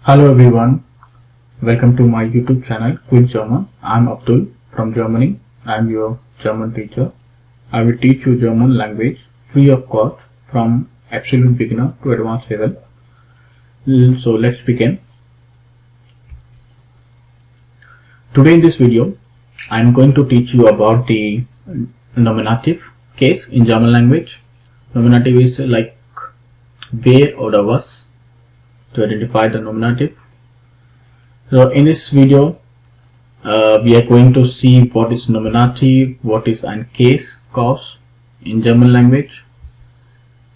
Hello everyone, welcome to my YouTube channel Quick German. I'm Abdul from Germany. I'm your German teacher. I will teach you German language free of cost from absolute beginner to advanced level. So let's begin. Today in this video, I'm going to teach you about the nominative case in German language. Nominative is like wer oder was to identify the nominative. So in this video, we are going to see what is nominative, what is ein case cause in German language,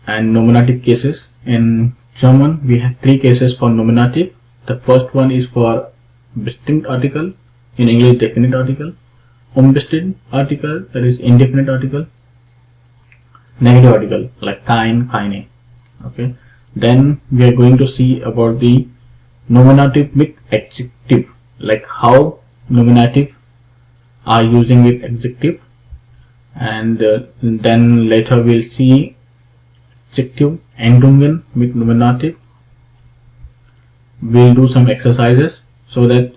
and nominative cases. In German, we have three cases for nominative. The first one is for bestimmt article, in English definite article, unbestimmt article, that is indefinite article, negative article like kein, keine. Okay. Then we are going to see about the nominative with adjective, like how nominative are using with adjective, and then later we'll see adjective Endungen with nominative. We'll do some exercises so that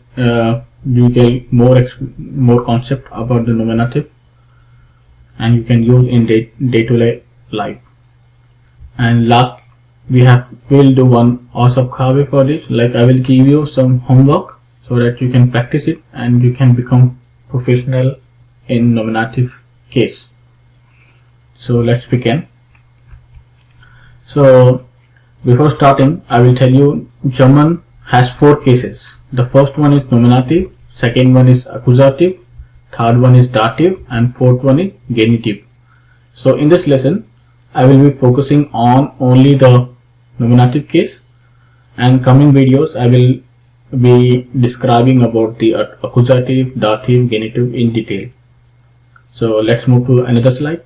you get more concept about the nominative and you can use in day-to-day life. And last, we'll do one Hausaufgabe for this, like I will give you some homework so that you can practice it and you can become professional in nominative case. So let's begin. So before starting, I will tell you German has four cases. The first one is nominative, second one is accusative, third one is dative, and fourth one is genitive. So in this lesson, I will be focusing on only the nominative case, and coming videos I will be describing about the accusative, dative, genitive in detail. So let's move to another slide.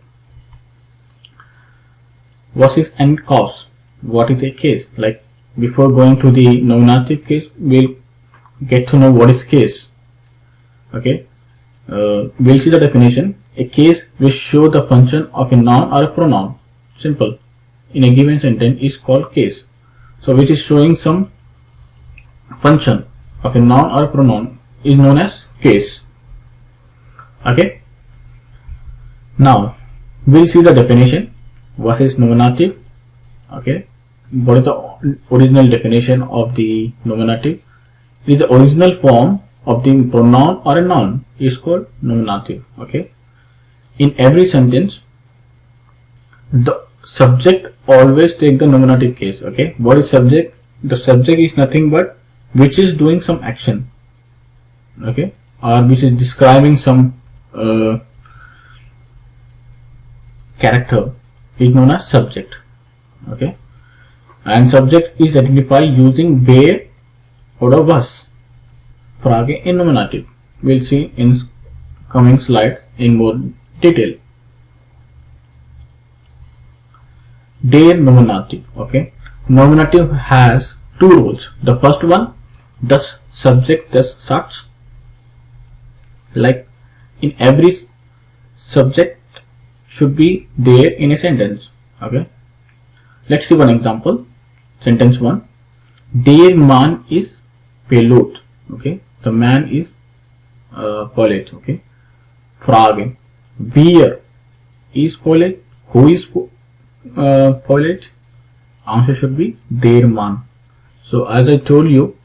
What is ein cause? What is a case? Like before going to the nominative case, we'll get to know what is case. Okay, we'll see the definition. A case will show the function of a noun or a pronoun. Simple. In a given sentence is called case. So which is showing some function of a noun or a pronoun is known as case. Okay. Now we'll see the definition. What is nominative? Okay. What is the original definition of the nominative? It is the original form of the pronoun or a noun is called nominative. Okay. In every sentence, the subject always take the nominative case. Okay, what is subject? The subject is nothing but which is doing some action, okay, or which is describing some character is known as subject. Okay, and subject is identified using wer oder was. Frage in nominative. We'll see in coming slide in more detail. Der nominative. Okay, nominative has two rules. The first one, das subject, das Satz. Like in every subject should be there in a sentence. Okay, let's see one example. Sentence 1. Der Mann ist Pilot. Okay, the man is pilot. Okay, Frage. Wer is pilot? Who is pilot? Answer should be der Mann. So as I told you,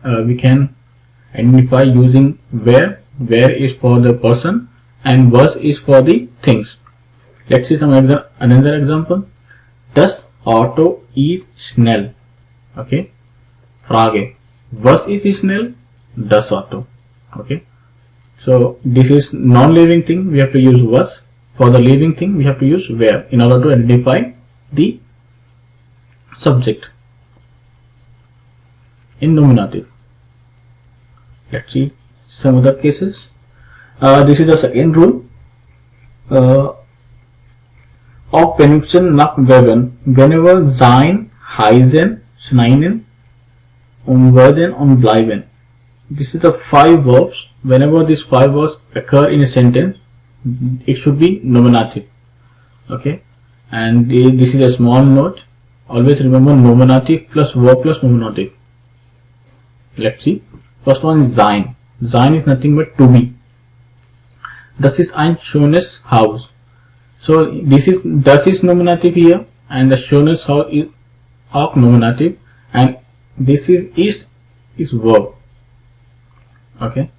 we can identify using where is for the person and was is for the things. Let's see another example. Das Auto ist schnell. Okay, Frage. Was ist schnell? Das Auto. Okay, so this is non-living thing, we have to use was. For the living thing, we have to use where in order to identify the subject in nominative. Let's see some other cases. This is the second rule. Auf Benutzen nach Verben, whenever sein, heißen, schneiden, werden und bleiben. This is the five verbs. Whenever these five verbs occur in a sentence, it should be nominative. Okay, and this is a small note. Always remember nominative plus verb plus nominative. Let's see. First one is sein. Sein is nothing but to be. Das ist ein schönes Haus. So this is das is nominative here, and the schönes Haus is auch nominative, and this is verb. Okay.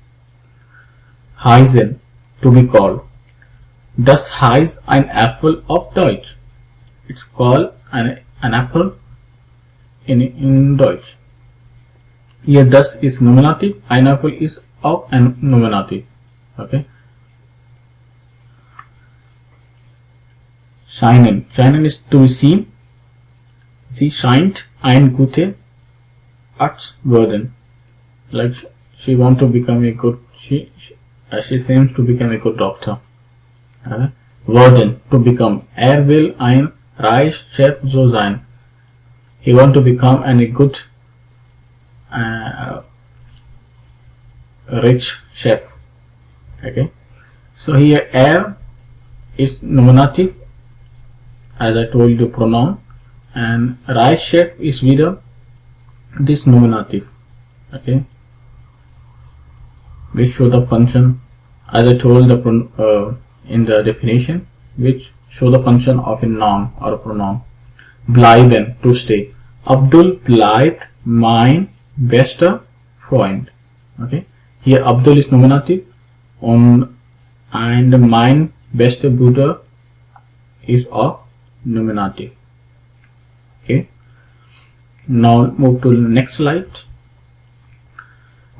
Heißen, to be called. Das heißt ein Apfel auf Deutsch. It's called an apple in Deutsch. Here das is nominative, ein Apfel is auch ein nominative. Okay. Scheinen. Scheinen is to be seen. Sie scheint ein guter Arzt werden. Like she want to become a good. She seems to become a good doctor. Werden, to become. Will ein reich Chef so sein. He want to become a good rich chef. Okay. So here is nominative, as I told you, pronoun, and reich chef is wieder this nominative. Okay. Which show the function, as I told in the definition, which show the function of a noun or a pronoun. Bleiben, to stay. Abdul bleibt mein bester Freund. Okay. Here Abdul is nominative, and mein bester Bruder is a nominative. Okay. Now move to the next slide.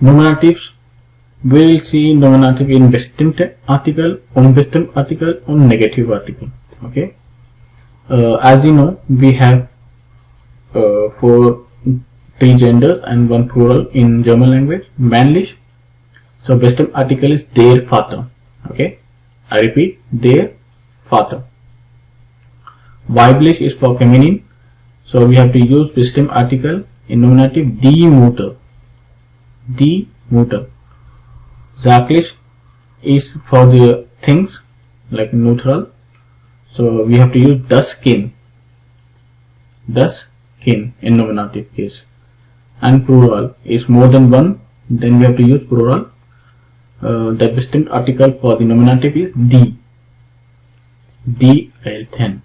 Nominatives. We will see nominative in bestimmte Artikel, unbestimmt Artikel, and negative article. Okay. As you know, we have three genders and one plural in German language. Männlich. So bestimmt Article is der Vater. Okay. I repeat, der Vater. Weiblich is for feminine. So we have to use bestimmt Article in nominative, die Mutter. Die Mutter. Sachlich is for the things, like neutral. So we have to use das Kind. Das Kind in nominative case. And plural is more than one, then we have to use plural. The bestimmt Article for the nominative is die. Die Eltern.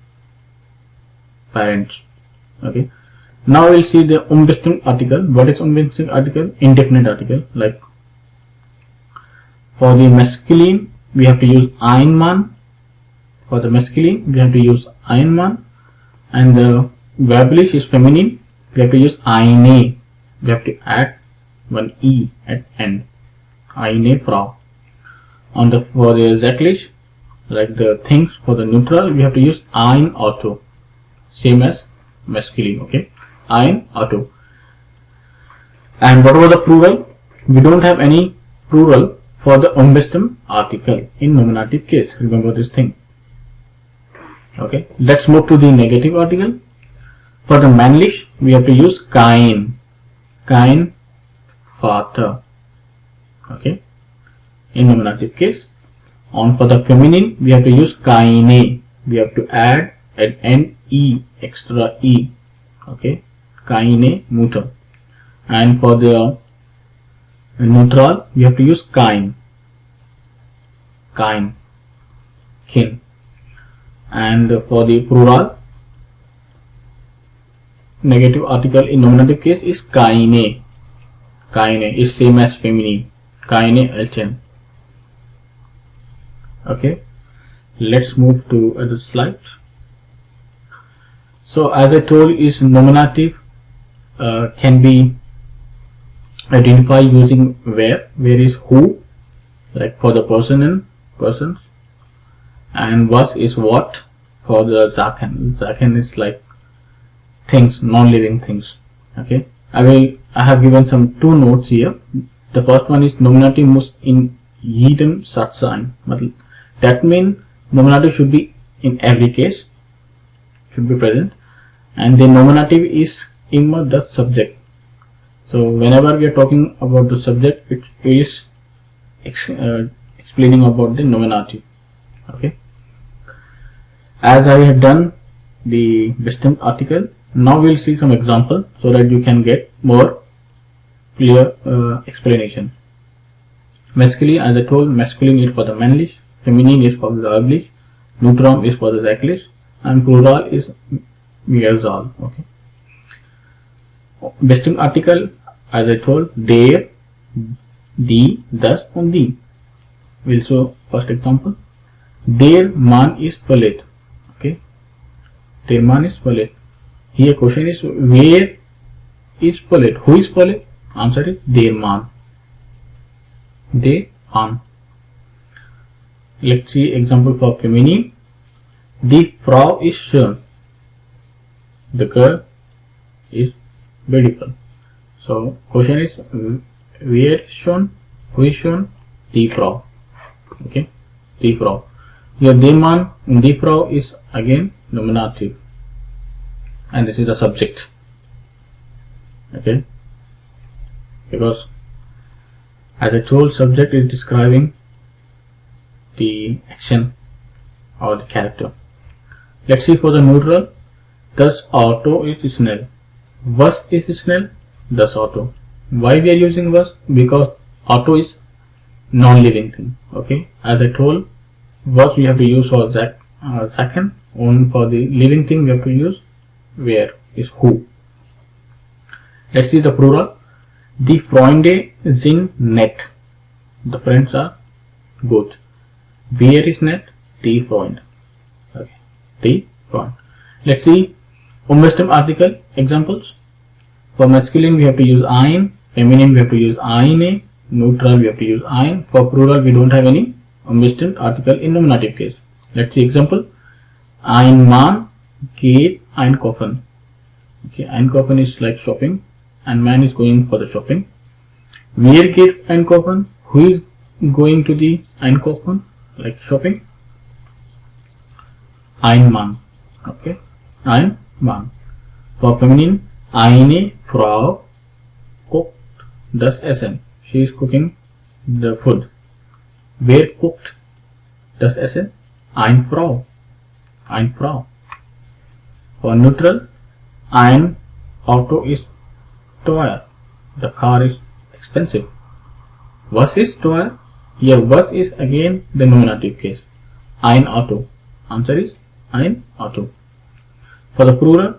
Parents. Okay. Now we'll see the unbestimmt Article. What is unbestimmt Article? Indefinite article. Like for the masculine, we have to use ein Mann. For the masculine, we have to use ein Mann. And the weiblich is feminine. We have to use eine. We have to add one e at end. Eine Frau. For the sächlich, like the things for the neutral, we have to use ein Auto. Same as masculine. Okay. Ein Auto. And what about the plural? We don't have any plural for the unbestimmt Article in nominative case. Remember this thing. Okay. Let's move to the negative article. For the männlich, we have to use kein. Kein Vater. Okay. In nominative case. And for the feminine, we have to use keine. We have to add at end e, extra e. Okay. Keine Mutter. And for the neutral, we have to use kein. Kein. Kin. And for the plural, negative article in nominative case is keine. Keine is same as feminine. Keine Eltern. Okay. Let's move to other slide. So as I told, is nominative can be identified using where. Where is who, like for the person and persons, and was is what for the Sachen. Sachen is like things, non-living things. Okay. I have given some two notes here. The first one is nominative muss in jedem Satz sein. That means nominative should be in every case, should be present, and the nominative is immer the subject. So whenever we are talking about the subject, it is explaining about the nominative. Okay. As I have done the bestimmt Article, now we'll see some example so that you can get more clear explanation. Masculine, as I told, masculine is for the manlish, feminine is for the uglish, neutrum is for the zaklish, and plural is merzal. Okay. Besting article, as I told, der, die, das, and die. We'll show first example. Der Mann ist verliebt. Okay. Der Mann ist verliebt. Here question is where is verliebt? Who is verliebt? Answer is der Mann. Der Mann. Let's see example for feminine. Die Frau ist schön. The girl is beautiful. So question is where is shown? Who is shown? Die Frau. Okay, die Frau. Here der Mann and die Frau is again nominative, and this is the subject. Okay, because as I told, subject is describing the action or the character. Let's see for the neutral. Das Auto ist schnell. Was is schnell? Das Auto. Why we are using was? Because auto is non-living thing. Okay, as I told, was we have to use for that second. Only for the living thing we have to use where is who. Let's see the plural. Die Freunde sind nett. The friends are good. Wer is nett? Die Freund. Okay, die Freund. Let's see umwestem article examples. For masculine we have to use ein, feminine we have to use eine, neutral we have to use ein. For plural we don't have any umwestem article in nominative case. Let's see example. Ein Mann geht einkaufen. Okay, einkaufen is like shopping, and man is going for the shopping. Wer geht einkaufen? Who is going to the einkaufen? Like shopping. Ein Mann. Okay, ein Mann. For feminine, eine Frau kocht das Essen. She is cooking the food. Wer cooked das Essen? Eine Frau. Eine Frau. For neutral, ein Auto is teuer. The car is expensive. Was is teuer? Here was is again the nominative case. Ein Auto. Answer is ein Auto. For the plural,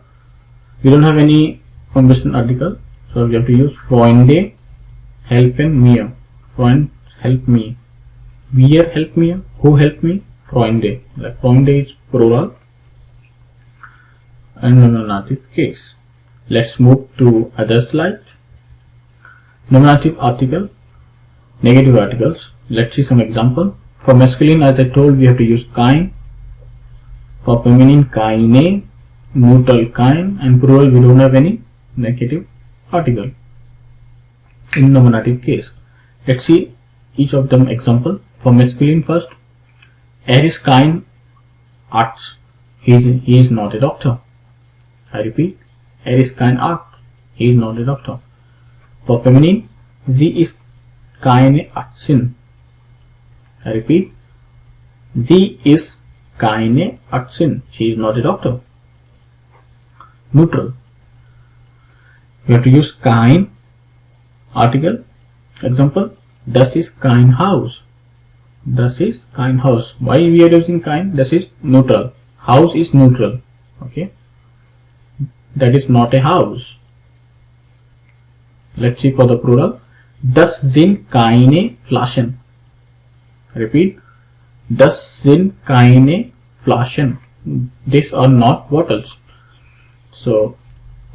we don't have any combination article, so we have to use Freunde helfen mir. Freund help me. Wer help me? Who help me? Freunde. Like Freunde is plural and nominative case. Let's move to other slide. Nominative article, negative articles. Let's see some example. For masculine, as I told, we have to use kein. For feminine, keine. Neutral, kein. And plural, we don't have any negative article in nominative case. Let's see each of them example. For masculine first, er ist kein Arzt. He is not a doctor. I repeat, er ist kein Arzt. He is not a doctor. For feminine, sie ist keine Ärztin. I repeat, sie ist keine Ärztin. She is not a doctor. Neutral, we have to use kein article. Example, das ist kein Haus. Das ist kein Haus. Why we are using kein? Das is neutral. House is neutral. Okay, that is not a house. Let's see for the plural. Das sind keine Flaschen. Repeat, das sind keine Flaschen. These are not bottles. So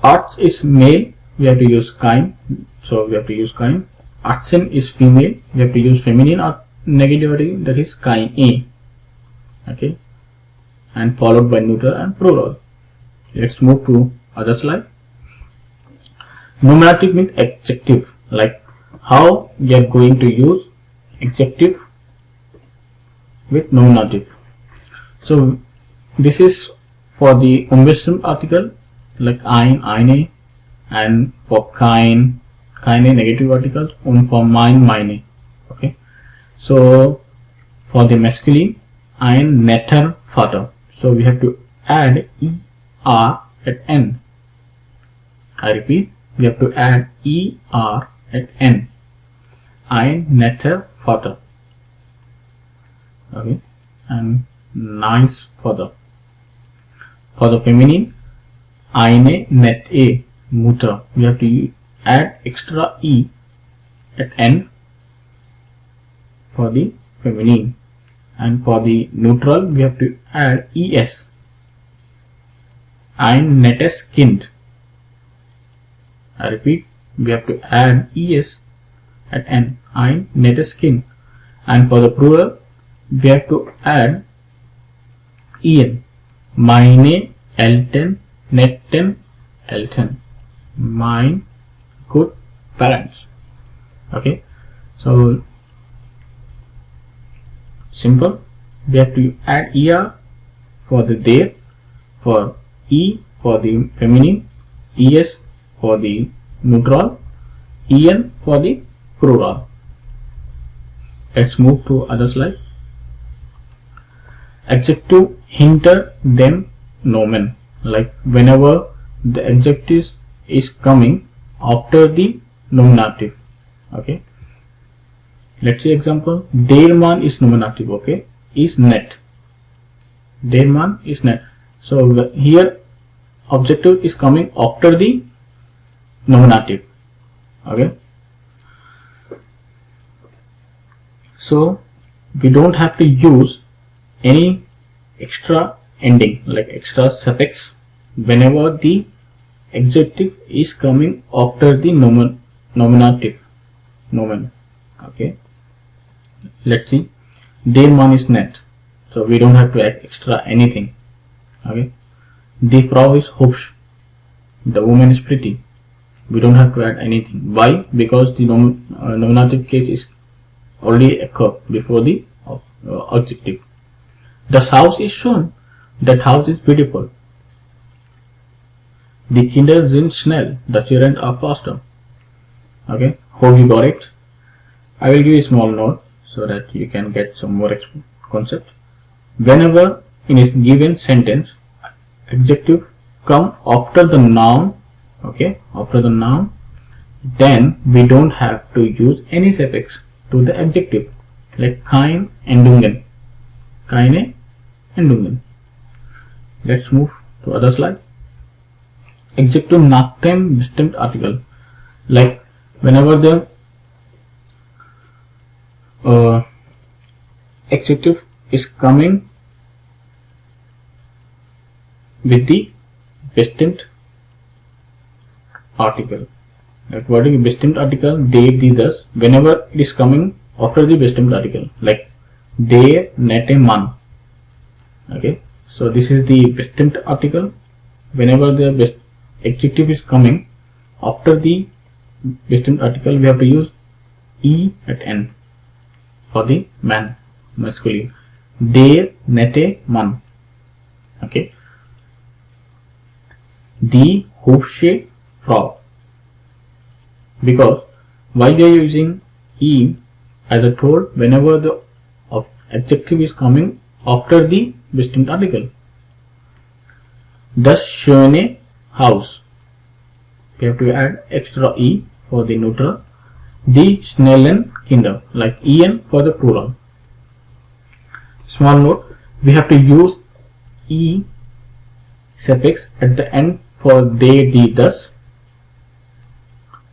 Arzt is male, we have to use kein. So we have to use kein. Ärztin is female, we have to use feminine or negativity, that is keine. Okay, and followed by neutral and plural. Let's move to other slide. Nominative means adjective, like how we are going to use adjective with nominative. So this is for the umwestem article, like ein, eine, and for kein, keine negative articles, and for mein, meine. Okay, so for the masculine, ein netter Vater. So we have to add er at end. I repeat, we have to add er at N. Ein netter Vater. Okay, and nice Father. For the feminine, eine nette Mutter. We have to add extra E at N for the feminine, and for the neutral we have to add ES. Ein nettes Kind. I repeat, we have to add ES at N. Ein nettes Kind. And for the plural we have to add EN. Meine Eltern, netten Eltern. My good parents. Okay, so simple. We have to add ER for the their, for E for the feminine, ES for the neutral, EN for the plural. Let's move to other slide. Adjective hinter them nomen. Like whenever the adjective is coming after the nominative. Okay, let's see example. Der Mann is nominative. Okay, is net. Der Mann is net. So here objective is coming after the nominative. Okay, so we don't have to use any extra ending like extra suffix whenever the adjective is coming after the nominative nomen. Okay, let's see. Der Mann is net, so we don't have to add extra anything. Okay, die Frau is hübsch, the woman is pretty. We don't have to add anything. Why? Because the nominative case is already occurred before the adjective. Das Haus ist schön, that house is beautiful. Die Kinder sind schnell, the children are faster. Okay, hope you got it. I will give you a small note so that you can get some more concept. Whenever in a given sentence adjective come after the noun, okay, after the noun, then we don't have to use any suffix to the adjective like kein Endungen. Keine Endungen. Let's move to other slide. Adjective nach dem bestimmt article. Like whenever the adjective is coming with the bestimmt article. Like what is bestimmt article? Der, die, das. Whenever it is coming after the bestimmt article, like der nette Mann. Okay, so this is the bestimmt article. Whenever the adjective is coming after the bestimmt article, we have to use E at N for the man, masculine. Der nette Mann. Okay, die hübsche Frau. Because why we are using E, as I told, whenever the adjective is coming after the bestimmt article. Das schöne Haus. We have to add extra E for the neutral. Die schnellen Kinder, like En for the plural. Small note, we have to use E suffix at the end for der, die, das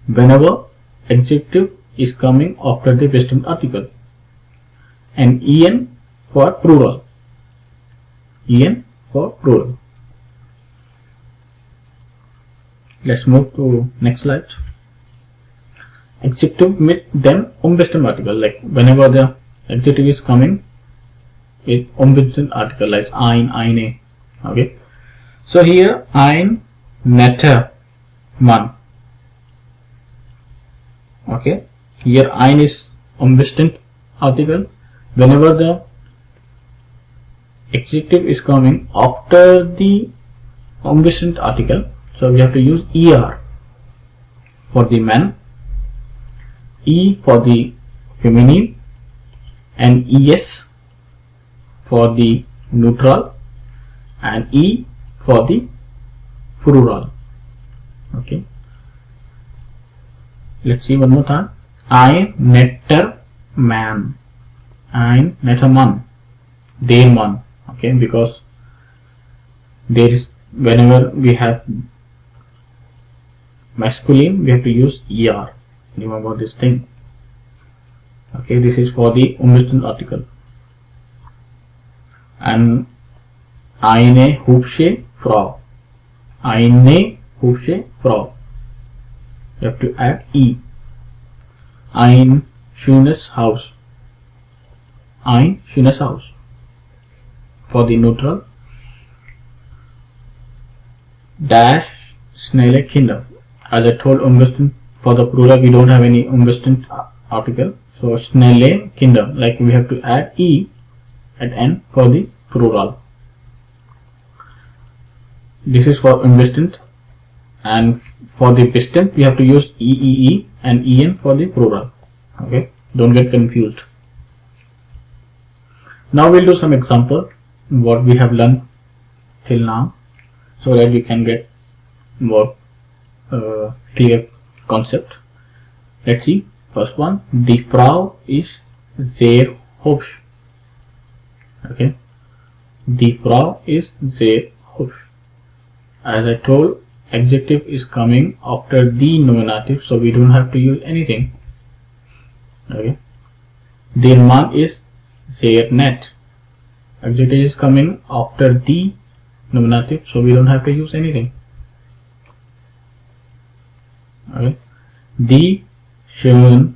whenever adjective is coming after the bestimmt article, and En for plural. En for plural. Let's move to next slide. Adjective with them unbestimmt article, like whenever the adjective is coming with unbestimmt article, like ein, eine. Okay, so here ein netter Mann. Okay, here ein is unbestimmt article. Whenever the adjective is coming after the unbestimmt article, so we have to use ER for the man, E for the feminine, and ES for the neutral, and E for the plural. Okay, Let's see one more time. Ein netter man. Ein netter Mann. Der Mann. Okay, because there is, whenever we have masculine, we have to use er. Remember this thing. Okay, this is for the unbestimmt article. And eine hübsche Frau. Eine hübsche Frau. You have to add e. Ein schönes Haus. Ein schönes Haus. For the neutral. Dash schnelle Kinder. As I told unbestimmt, for the plural we don't have any unbestimmt article. So schnelle Kinder, like we have to add e at end for the plural. This is for unbestimmt, and for the bestimmt we have to use eee and en for the plural. Okay, don't get confused. Now we'll do some example what we have learned till now, so that we can get more clear concept. Let's see. First one, die Frau ist sehr hübsch. Okay, die Frau ist sehr hübsch. As I told, adjective is coming after the nominative, so we don't have to use anything. Okay, der Mann ist sehr nett. Adjective is coming after the nominative, so we don't have to use anything. Okay, die schöne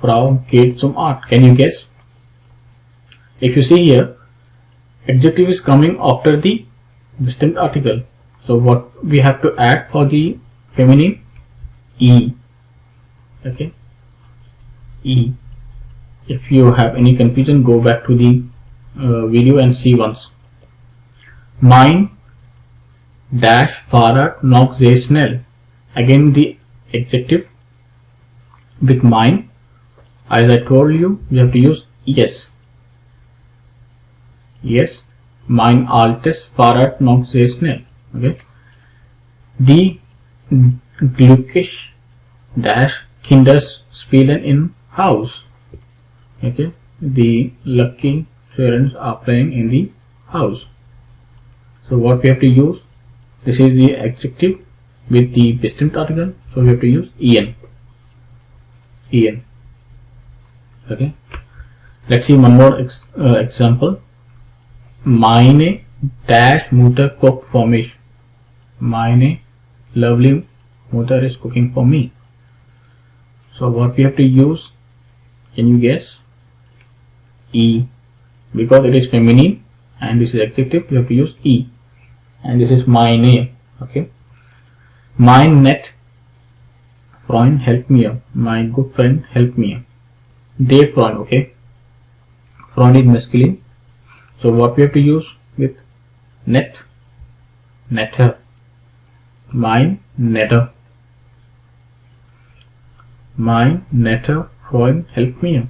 Frau geht zum Arzt. Can you guess? If you see here, adjective is coming after the bestimmt article. So what we have to add for the feminine? E. Okay, E. If you have any confusion, go back to the video and see once. Mein dash Fahrrad noch sehr schnell. Again the adjective with mein. As I told you, we have to use yes. Yes, mein altes Fahrrad noch sehr schnell. Okay, die glücklich dash Kinder spielen im Haus. Okay, the lucky children are playing in the house. So what we have to use? This is the adjective with the bestimmt article, so we have to use en. En. Okay, let's see one more example. Meine dash Mutter kocht für mich. Meine lovely Mutter is cooking for me. So what we have to use? Can you guess? E. Because it is feminine and this is adjective, we have to use e. And this is meine. Okay. Mein nett Freund help mir. My good friend help me. Der Freund. Okay. Freund is masculine. So what we have to use with net? Netter. Mein netter. Mein netter Freund help me.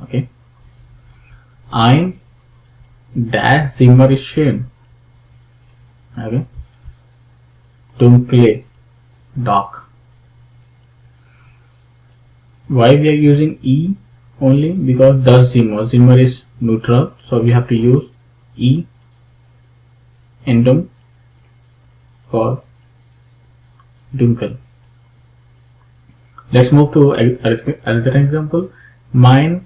Okay. Ein das Zimmer ist schön. Okay. Dunkle. Dark. Why we are using e only? Because das Zimmer. Zimmer is neutral, so we have to use e endum for dunkel. Let's move to another example. Mein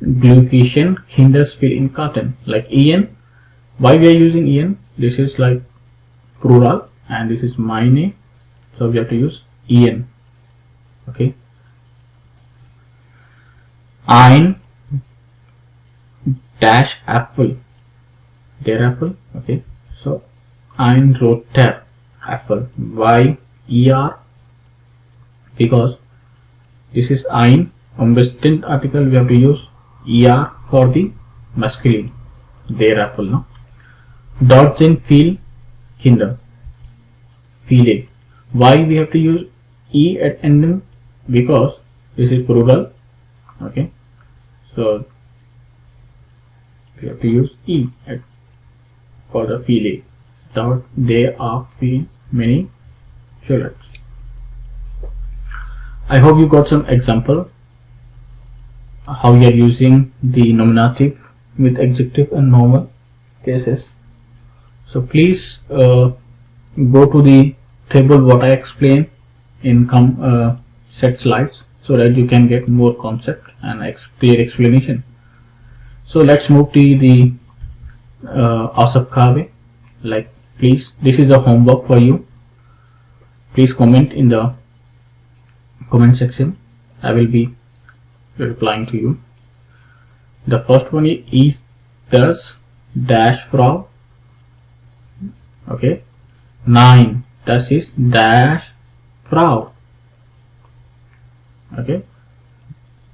glücklichen Kinder spielen im Garten. Like en. Why we are using en? This is like plural and this is meine, so we have to use en. Okay. Ein dash Apfel. Der Apfel. Okay. So ein roter Apfel. Why er? Because this is ein unbestimmt article, we have to use er for the masculine. Der Apfel. No? Dort sind viel Kinder. Viele. Why we have to use e at ending? Because this is plural. Okay. So we have to use e at for the viele. Dort there are many children. I hope you got some example how we are using the nominative with adjective and normal cases. So please go to the table what I explained in set slides, so that you can get more concept and clear explanation. So let's move to the Asap Kave. Like, please, this is a homework for you. Please comment in the comment section. I will be replying to you. The first one is das dash Frau. Okay. 9. Das ist dash Frau. Okay.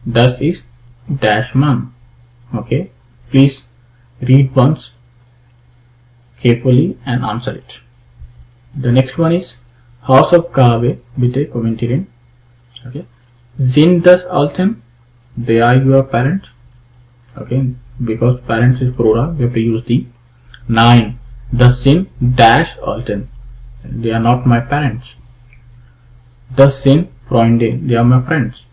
Das ist dash Mann. Okay. Please read once carefully and answer it. The next one is Hausaufgabe bitte kommentieren. Okay. Sind das Eltern? They are your parents. Okay. Because parents is plural, we have to use the. 9. Das sind dash Eltern. They are not my parents. Das sind Freunde. They are my friends.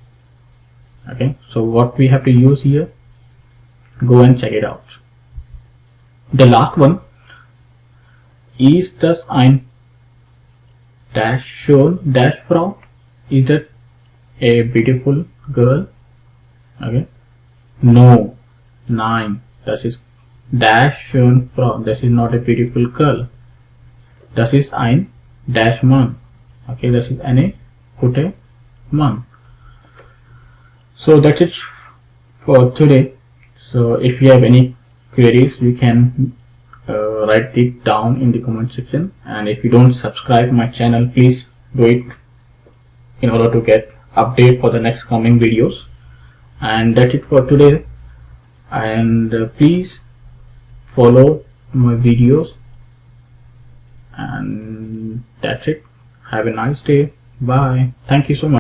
Okay. So what we have to use here? Go and check it out. The last one. Ist das ein dash schön dash Frau? Is that a beautiful girl? Okay. No. 9. Das ist dash schön Frau. This is not a beautiful girl. Das ist ein dash Mann. Okay. Das ist eine gute Mann. So that's it for today. So if you have any queries, you can write it down in the comment section, and if you don't subscribe my channel, please do it in order to get update for the next coming videos. And that's it for today, and please follow my videos, and that's it. Have a nice day. Bye. Thank you so much.